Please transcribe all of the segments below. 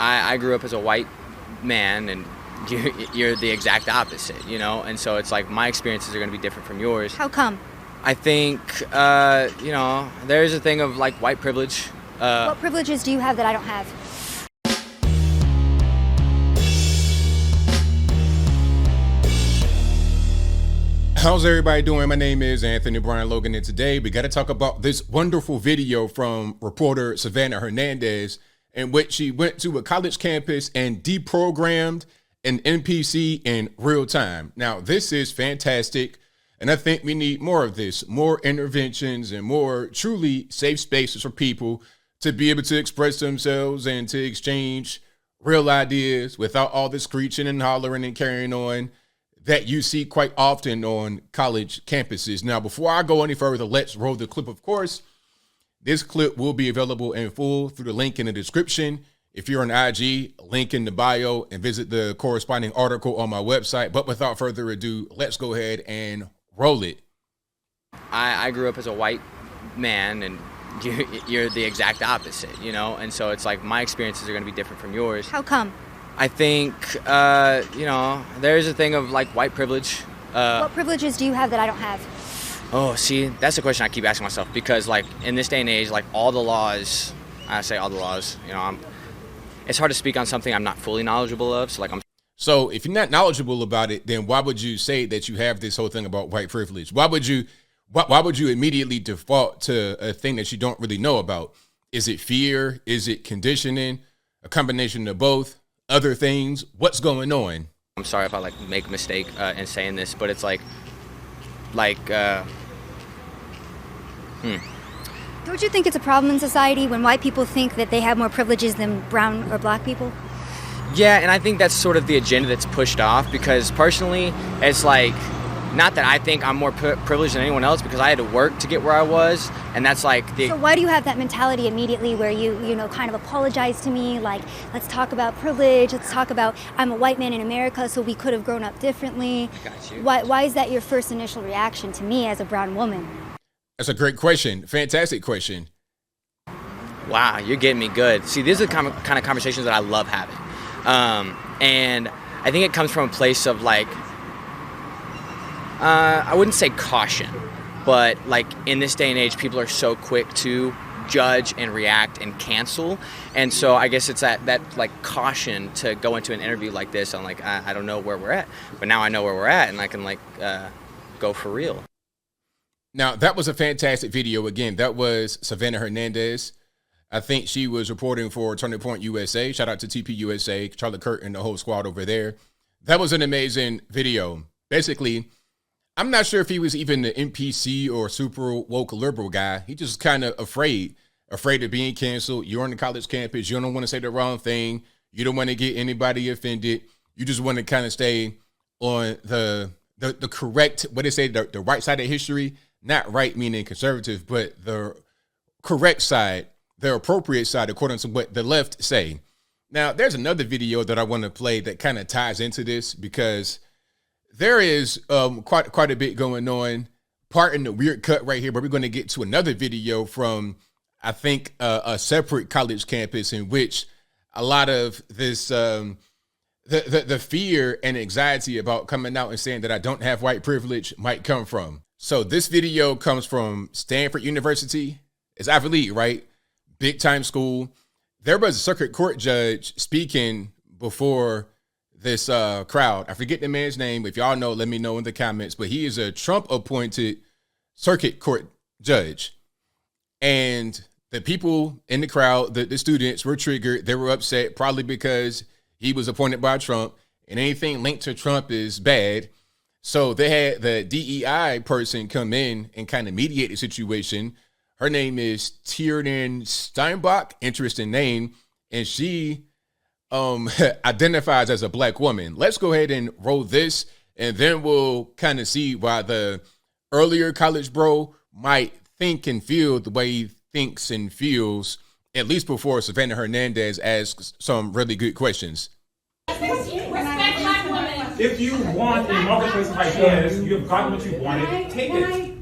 I grew up as a white man, and you're the exact opposite, you know? And so it's like my experiences are going to be different from yours. How come? I think, you know, there's a thing of like white privilege. What privileges do you have that I don't have? How's everybody doing? My name is Anthony Brian Logan, and today we got to talk about this wonderful video from reporter Savannah Hernandez, in which she went to a college campus and deprogrammed an NPC in real time. Now, this is fantastic, and I think we need more of this, more interventions and more truly safe spaces for people to be able to express themselves and to exchange real ideas without all the screeching and hollering and carrying on that you see quite often on college campuses. Now, before I go any further, let's roll the clip. Of course, this clip will be available in full through the link in the description. If you're on IG, link in the bio, and visit the corresponding article on my website. But without further ado, let's go ahead and roll it. I grew up as a white man, and you're the exact opposite, you know? And so it's like my experiences are going to be different from yours. How come? I think, you know, there's a thing of like white privilege. What privileges do you have that I don't have? Oh, see, that's the question I keep asking myself, because like in this day and age, like all the laws, I say all the laws, you know, it's hard to speak on something I'm not fully knowledgeable of. So if you're not knowledgeable about it, then why would you say that you have this whole thing about white privilege? Why would you immediately default to a thing that you don't really know about? Is it fear? Is it conditioning? A combination of both? Other things? What's going on? I'm sorry if I like make a mistake in saying this, but it's Don't you think it's a problem in society when white people think that they have more privileges than brown or black people? Yeah, and I think that's sort of the agenda that's pushed off, because personally, it's like, not that I think I'm more privileged than anyone else, because I had to work to get where I was, and that's like the... So why do you have that mentality immediately where you know, kind of apologize to me, like, let's talk about privilege, let's talk about I'm a white man in America, so we could have grown up differently. I got you. Why is that your first initial reaction to me as a brown woman? That's a great question. Fantastic question. Wow, you're getting me good. See, these are the kind of conversations that I love having. And I think it comes from a place of like, I wouldn't say caution, but like in this day and age, people are so quick to judge and react and cancel. And so I guess it's that like caution to go into an interview like this. I'm like, I don't know where we're at, but now I know where we're at, and I can like go for real. Now, that was a fantastic video. Again, that was Savannah Hernandez. I think she was reporting for Turning Point USA. Shout out to TP USA, Charlie Kurt, and the whole squad over there. That was an amazing video. Basically, I'm not sure if he was even the NPC or super woke liberal guy. He just kind of afraid of being canceled. You're on the college campus. You don't want to say the wrong thing. You don't want to get anybody offended. You just want to kind of stay on the correct, what they say, the right side of history. Not right meaning conservative, but the correct side, the appropriate side, according to what the left say. Now, there's another video that I want to play that kind of ties into this, because there is quite a bit going on. Pardon the weird cut right here, but we're going to get to another video from, I think, a separate college campus in which a lot of this, the fear and anxiety about coming out and saying that I don't have white privilege might come from. So this video comes from Stanford University. It's Ivy League, right? Big time school. There was a circuit court judge speaking before this crowd. I forget the man's name. If y'all know, let me know in the comments. But he is a Trump-appointed circuit court judge. And the people in the crowd, the students, were triggered. They were upset, probably because he was appointed by Trump, and anything linked to Trump is bad. So they had the DEI person come in and kind of mediate the situation. Her name is Tiernan Steinbach, interesting name, and she identifies as a black woman. Let's go ahead and roll this, and then we'll kind of see why the earlier college bro might think and feel the way he thinks and feels, at least before Savannah Hernandez asks some really good questions. If you want a marketplace of ideas, you have gotten what you wanted, take it.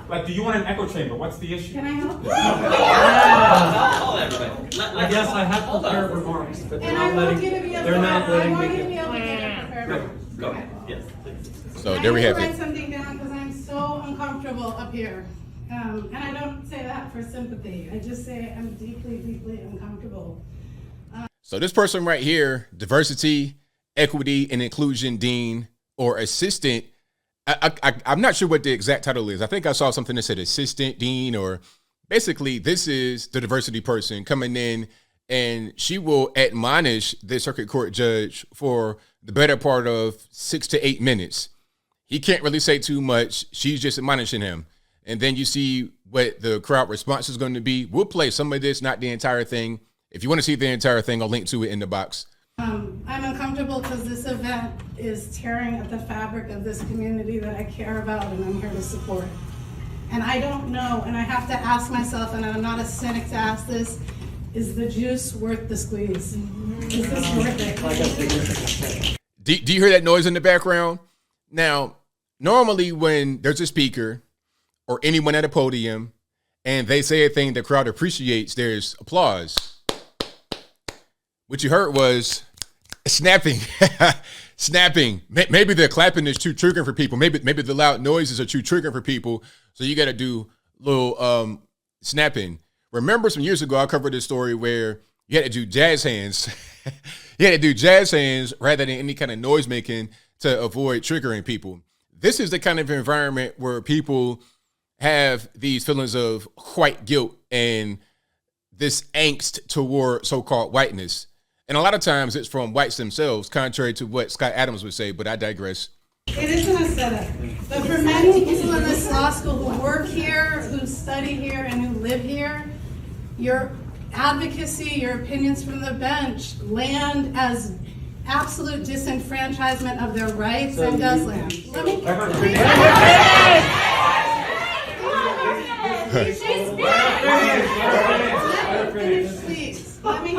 Like, do you want an echo chamber? What's the issue? Can I help? I guess I have prepared remarks, but And I want you to be able to. they're not letting I want me you to get. be able to get prepared. Go ahead. Yes, please. So there we have I need to it. write something down because I'm so uncomfortable up here. And I don't say that for sympathy. I just say I'm deeply, deeply uncomfortable. So this person right here, diversity, equity, and inclusion dean or assistant. I'm not sure what the exact title is. I think I saw something that said assistant dean, or basically this is the diversity person coming in, and she will admonish the circuit court judge for the better part of 6 to 8 minutes. He can't really say too much. She's just admonishing him. And then you see what the crowd response is going to be. We'll play some of this, not the entire thing. If you want to see the entire thing, I'll link to it in the box. I'm uncomfortable because this event is tearing at the fabric of this community that I care about and I'm here to support. And I don't know, and I have to ask myself, and I'm not a cynic to ask this, is the juice worth the squeeze? Is this worth it? Do you hear that noise in the background? Now, normally when there's a speaker or anyone at a podium and they say a thing the crowd appreciates, there's applause. What you heard was snapping, snapping. Maybe the clapping is too triggering for people. Maybe the loud noises are too triggering for people. So you got to do little snapping. Remember some years ago, I covered this story where you had to do jazz hands. You had to do jazz hands rather than any kind of noise making to avoid triggering people. This is the kind of environment where people have these feelings of white guilt and this angst toward so-called whiteness. And a lot of times it's from whites themselves, contrary to what Scott Adams would say, but I digress. It isn't a setup. But for many people in this law school who work here, who study here, and who live here, your advocacy, your opinions from the bench land as absolute disenfranchisement of their rights and does land. Let me please. Let me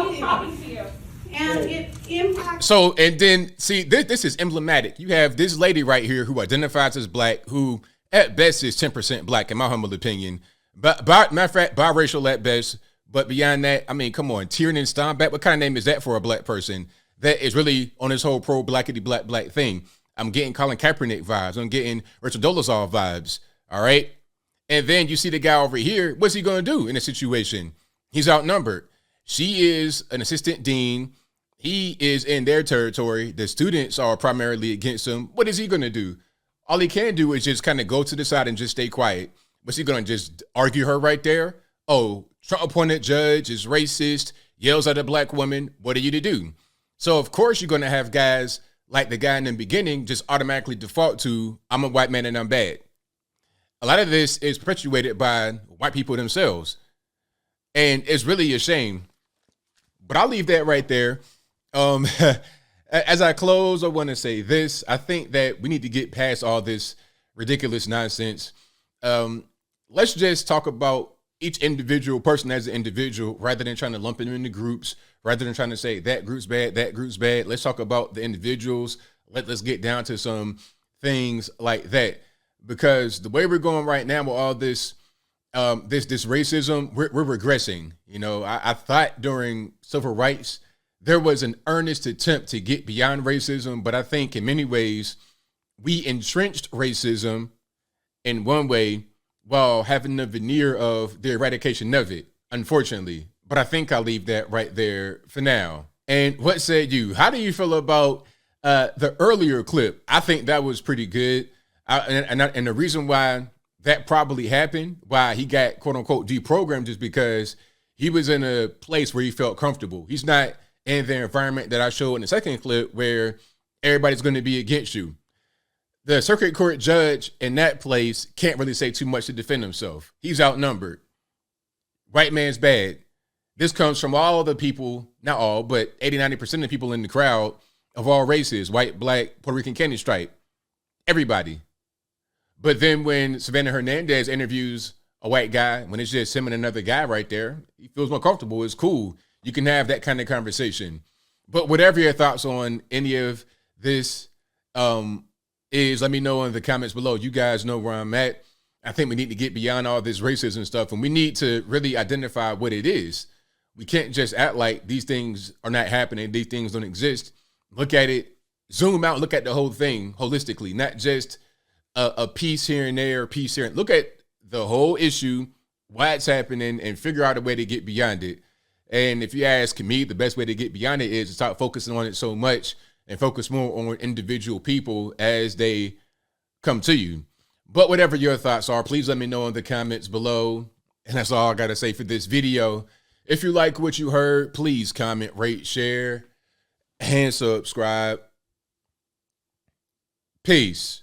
finish. And it impacts. So, and then, see, this is emblematic. You have this lady right here who identifies as black, who at best is 10% black, in my humble opinion. But matter of fact, biracial at best. But beyond that, I mean, come on, Tiernan Steinbeck, what kind of name is that for a black person that is really on this whole pro-blackity black thing? I'm getting Colin Kaepernick vibes. I'm getting Richard Dolezal vibes, all right? And then you see the guy over here, what's he going to do in a situation? He's outnumbered. She is an assistant dean. He is in their territory. The students are primarily against him. What is he going to do? All he can do is just kind of go to the side and just stay quiet. Was he going to just argue her right there? Oh, Trump-appointed judge is racist, yells at a black woman. What are you to do? So, of course, you're going to have guys like the guy in the beginning just automatically default to, I'm a white man and I'm bad. A lot of this is perpetuated by white people themselves. And it's really a shame. But I'll leave that right there. As I close, I want to say this. I think that we need to get past all this ridiculous nonsense. Let's just talk about each individual person as an individual rather than trying to lump them into groups, rather than trying to say that group's bad, that group's bad. Let's talk about the individuals. Let's get down to some things like that. Because the way we're going right now with all this this racism, we're regressing. You know, I thought during civil rights, there was an earnest attempt to get beyond racism, but I think in many ways, we entrenched racism in one way while having the veneer of the eradication of it, unfortunately. But I think I'll leave that right there for now. And what said you? How do you feel about the earlier clip? I think that was pretty good. And the reason why that probably happened, why he got quote unquote deprogrammed, is because he was in a place where he felt comfortable. He's not in the environment that I showed in the second clip where everybody's going to be against you. The circuit court judge in that place can't really say too much to defend himself. He's outnumbered. White man's bad. This comes from all the people, not all, but 80-90% of the people in the crowd of all races, white, black, Puerto Rican, Candy stripe, everybody. But then when Savannah Hernandez interviews a white guy, when it's just him and another guy right there, he feels more comfortable. It's cool. You can have that kind of conversation. But whatever your thoughts on any of this is, let me know in the comments below. You guys know where I'm at. I think we need to get beyond all this racism stuff, and we need to really identify what it is. We can't just act like these things are not happening, these things don't exist. Look at it, zoom out, look at the whole thing holistically, not just a piece here and there, a piece here. Look at the whole issue, why it's happening, and figure out a way to get beyond it. And if you ask me, the best way to get beyond it is to stop focusing on it so much and focus more on individual people as they come to you. But whatever your thoughts are, please let me know in the comments below. And that's all I got to say for this video. If you like what you heard, please comment, rate, share, and subscribe. Peace.